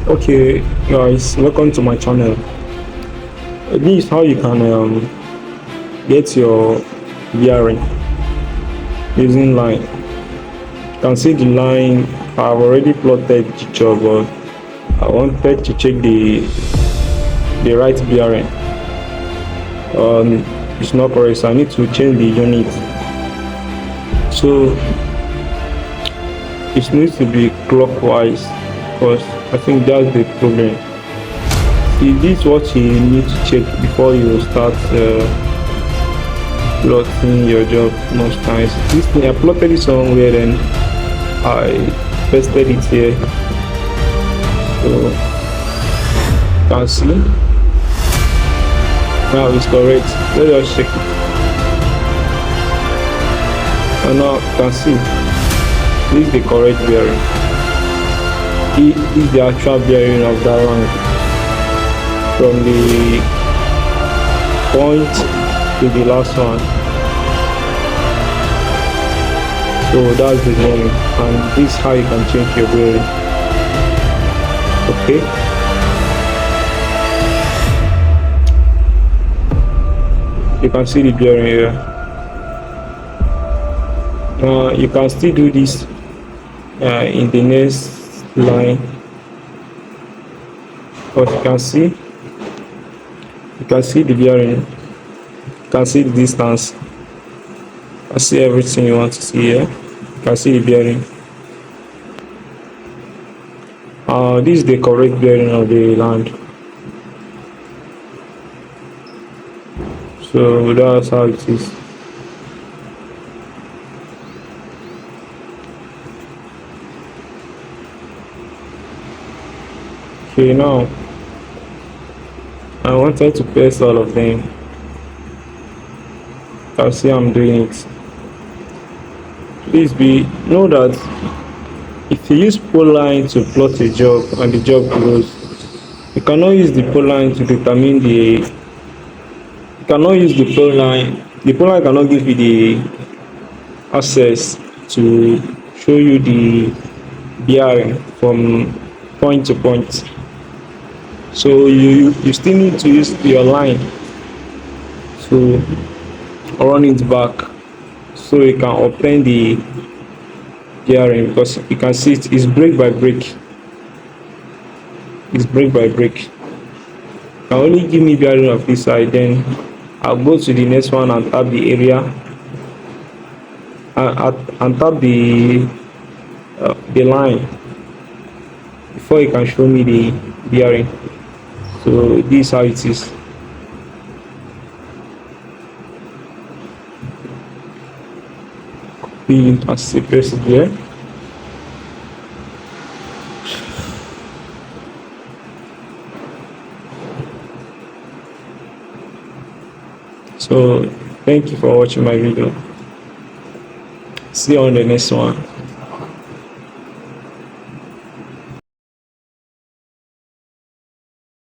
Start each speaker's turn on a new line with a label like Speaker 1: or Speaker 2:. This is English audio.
Speaker 1: Okay, guys, welcome to my channel. This is how you can get your bearing using line. You can see the line. I've already plotted the job, but I wanted to check the right bearing. It's not correct, so I need to change the unit. So it needs to be clockwise, because I think that's the problem. See, this is what you need to check before you start plotting your job most times. This thing I plotted it somewhere, then I pasted it here. So you can see now it's correct. Let's just check it. And now you can see this is the correct bearing. This is the actual bearing of that line from the point to the last one. So that's the name, and this is how you can change your bearing. Okay, you can see the bearing here. You can still do this in the next line, but you can see the bearing, you can see the distance, you can see everything you want to see here. You can see the bearing. This is the correct bearing of the land. So that's how it is. Okay, now I wanted to paste all of them. You can see I'm doing it. Please know that if you use pole line to plot a job and the job grows, you cannot use the pole line to determine the. You cannot use the pole line. The pole line cannot give you the access to show you the bearing from point to point. So you still need to use your line to run it back, so you can obtain the bearing, because you can see it is break by break. It's break by break. You can only give me bearing of this side, then I'll go to the next one and tap the area and tap the line before you can show me the bearing. So this is how it is. Copy and paste it here. So thank you for watching my video. See you on the next one.